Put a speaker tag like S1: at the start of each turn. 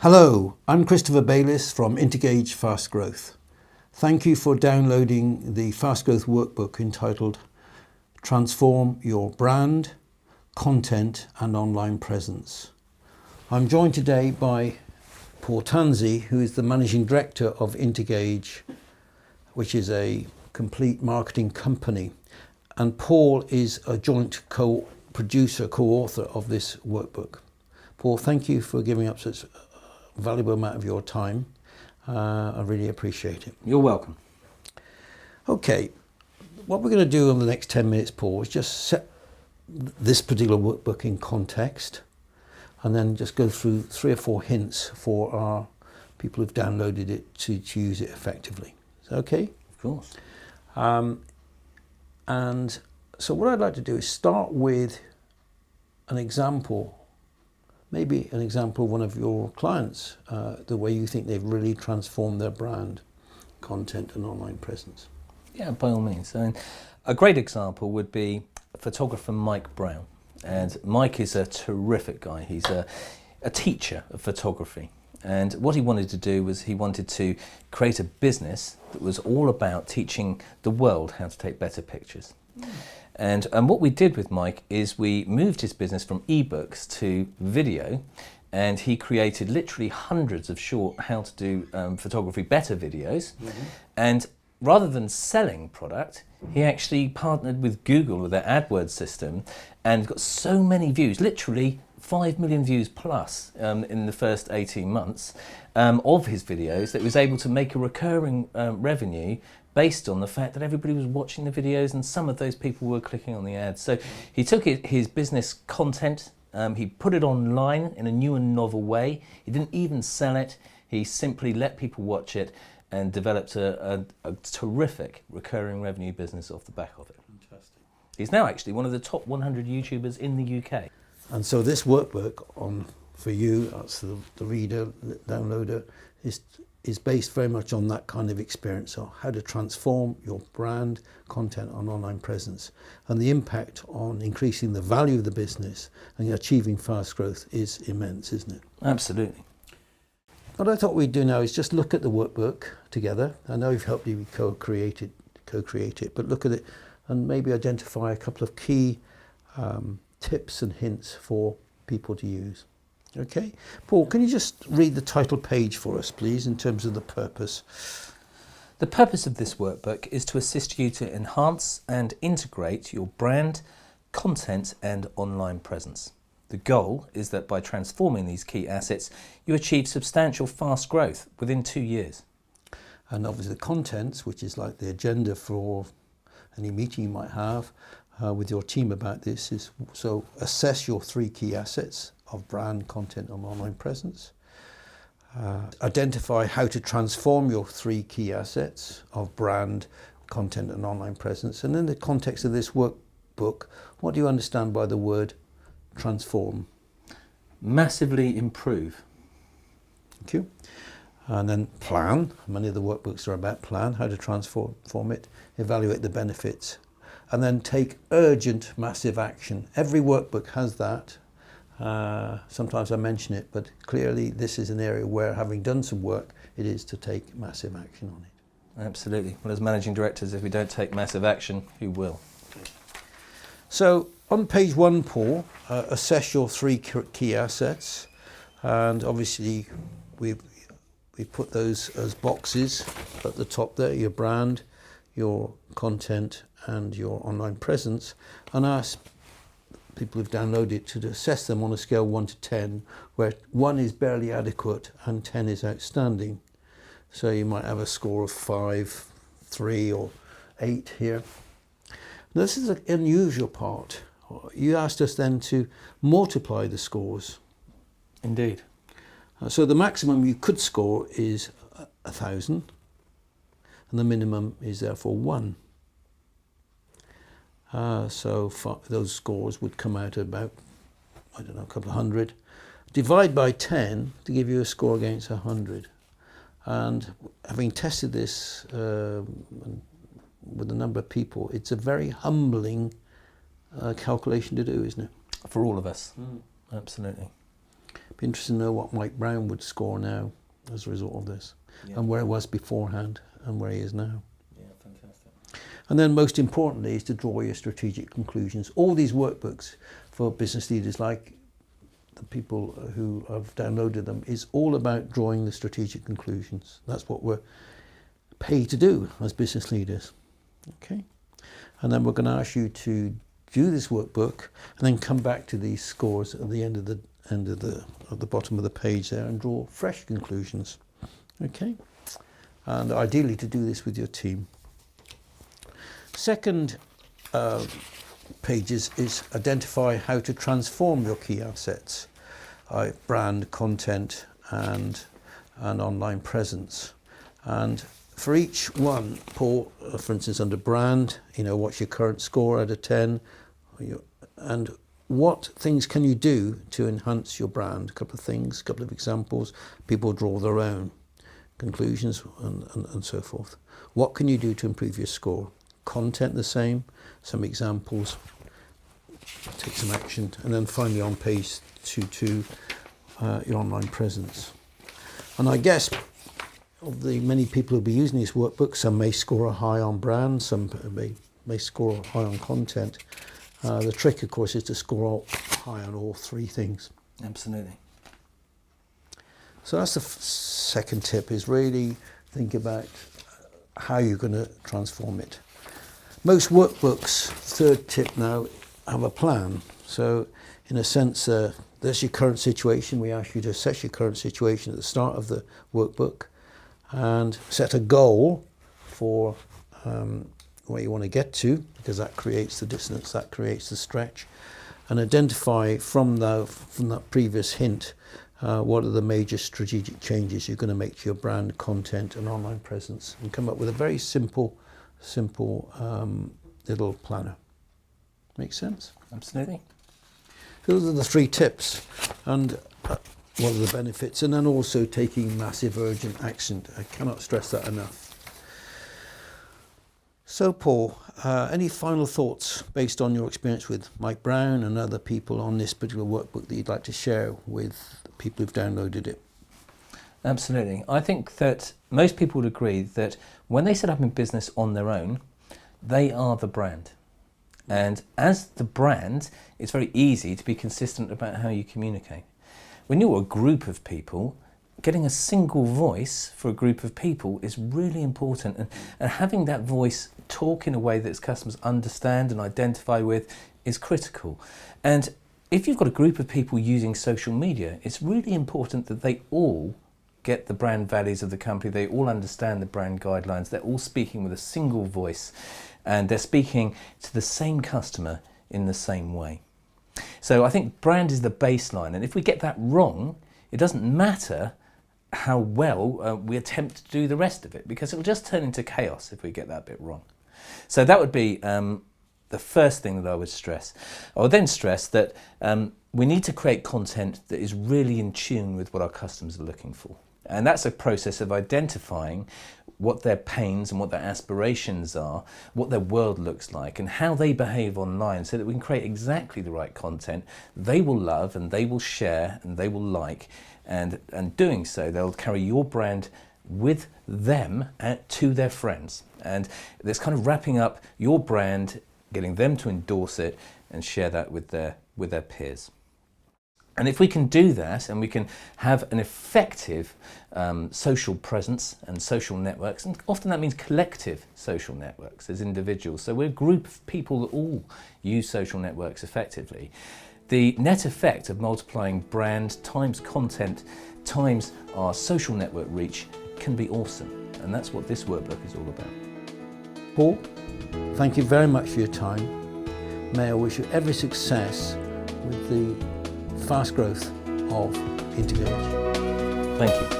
S1: Hello, I'm Christopher Bayliss from Intergage Fast Growth. Thank you for downloading the Fast Growth workbook entitled Transform Your Brand, Content and Online Presence. I'm joined today by Paul Tansey, who is the Managing Director of Intergage, which is a complete marketing company. And Paul is a joint co-producer, co-author of this workbook. Paul, thank you for giving up such a valuable amount of your time. I really appreciate it.
S2: You're welcome.
S1: Okay, what we're going to do in the next 10 minutes, Paul, is just set this particular workbook in context and then just go through 3 or 4 hints for our people who've downloaded it to use it effectively. Is that okay?
S2: Of course.
S1: And so what I'd like to do is start with an example, maybe an example of one of your clients, the way you think they've really transformed their brand, content and online presence.
S2: Yeah, by all means. And a great example would be photographer Mike Brown. And Mike is a terrific guy. He's a teacher of photography. And what he wanted to do was he wanted to create a business that was all about teaching the world how to take better pictures. And what we did with Mike is we moved his business from ebooks to video, and he created literally hundreds of short how to do photography better videos. And rather than selling product, he actually partnered with Google with their AdWords system and got so many views, literally 5 million views plus in the first 18 months of his videos, that he was able to make a recurring revenue based on the fact that everybody was watching the videos and some of those people were clicking on the ads. So he took his business content, he put it online in a new and novel way. He didn't even sell it. He simply let people watch it and developed a terrific recurring revenue business off the back of it.
S1: Fantastic.
S2: He's now actually one of the top 100 YouTubers in the UK.
S1: And so this workbook for you, that's the reader, the downloader, is based very much on that kind of experience of how to transform your brand, content and online presence. And the impact on increasing the value of the business and achieving fast growth is immense, isn't it?
S2: Absolutely.
S1: What I thought we'd do now is just look at the workbook together. I know you've helped me co-create it, but look at it and maybe identify a couple of key tips and hints for people to use. Okay, Paul, can you just read the title page for us, please, in terms of the purpose?
S2: The purpose of this workbook is to assist you to enhance and integrate your brand, content and online presence. The goal is that by transforming these key assets, you achieve substantial fast growth within 2 years.
S1: And obviously the contents, which is like the agenda for any meeting you might have with your team about this, is so assess your 3 key assets of brand, content and online presence. Identify how to transform your 3 key assets of brand, content and online presence. And in the context of this workbook, what do you understand by the word transform?
S2: Massively improve.
S1: Thank you. And then plan. Many of the workbooks are about plan, how to transform it, evaluate the benefits, and then take urgent, massive action. Every workbook has that. Sometimes I mention it, but clearly this is an area where, having done some work, it is to take massive action on it.
S2: Absolutely. Well, as managing directors, if we don't take massive action, who will?
S1: So on page 1, Paul, assess your 3 key assets, and obviously we put those as boxes at the top there: your brand, your content and your online presence, and ask people who've downloaded it to assess them on a scale 1 to 10, where 1 is barely adequate and 10 is outstanding. So you might have a score of 5, 3 or 8 here. Now, this is an unusual part. You asked us then to multiply the scores.
S2: Indeed.
S1: So the maximum you could score is 1,000 and the minimum is therefore 1. So those scores would come out at about, I don't know, a couple of hundred. Divide by 10 to give you a score against 100. And having tested this with a number of people, it's a very humbling calculation to do, isn't it?
S2: For all of us. Absolutely.
S1: Be interested to know what Mike Brown would score now as a result of this, and where he was beforehand and where he is now.
S2: Yeah, fantastic.
S1: And then most importantly is to draw your strategic conclusions. All these workbooks for business leaders, like the people who have downloaded them, is all about drawing the strategic conclusions. That's what we're paid to do as business leaders. Okay, and then we're going to ask you to do this workbook and then come back to these scores at the end of the bottom of the page there and draw fresh conclusions. Okay, and ideally to do this with your team. Second pages is identify how to transform your key assets, brand, content, and online presence. And for each one, Paul, for instance, under brand, what's your current score out of 10, and what things can you do to enhance your brand? A couple of things, a couple of examples. People draw their own conclusions and so forth. What can you do to improve your score? Content the same, some examples, take some action, and then finally on page 22, your online presence. And I guess of the many people who'll be using this workbook, some may score a high on brand, some may score a high on content. The trick, of course, is to score high on all three things.
S2: Absolutely.
S1: So that's the second tip, is really think about how you're going to transform it. Most workbooks, third tip now, have a plan. So in a sense, there's your current situation. We ask you to assess your current situation at the start of the workbook and set a goal for where you want to get to, because that creates the distance, that creates the stretch, and identify from that previous hint what are the major strategic changes you're going to make to your brand, content, and online presence, and come up with a very simple little planner. Make sense?
S2: Absolutely.
S1: Those are the three tips, and what are the benefits, and then also taking massive urgent action. I cannot stress that enough. So Paul, any final thoughts based on your experience with Mike Brown and other people on this particular workbook that you'd like to share with people who've downloaded it?
S2: Absolutely. I think that most people would agree that when they set up in business on their own, they are the brand. And as the brand, it's very easy to be consistent about how you communicate. When you're a group of people, getting a single voice for a group of people is really important, and having that voice talk in a way that its customers understand and identify with is critical. And if you've got a group of people using social media, it's really important that they all get the brand values of the company, they all understand the brand guidelines, they're all speaking with a single voice, and they're speaking to the same customer in the same way. So I think brand is the baseline, and if we get that wrong, it doesn't matter how well we attempt to do the rest of it, because it'll just turn into chaos if we get that bit wrong. So that would be the first thing that I would stress. I would then stress that we need to create content that is really in tune with what our customers are looking for. And that's a process of identifying what their pains and what their aspirations are, what their world looks like, and how they behave online, so that we can create exactly the right content they will love and they will share and they will like. And doing so, they'll carry your brand with them to their friends. And it's kind of wrapping up your brand, getting them to endorse it and share that with their peers. And if we can do that, and we can have an effective social presence and social networks, and often that means collective social networks as individuals. So we're a group of people that all use social networks effectively. The net effect of multiplying brand times content times our social network reach can be awesome. And that's what this workbook is all about.
S1: Paul, thank you very much for your time. May I wish you every success with the fast growth of Intergage.
S2: Thank you.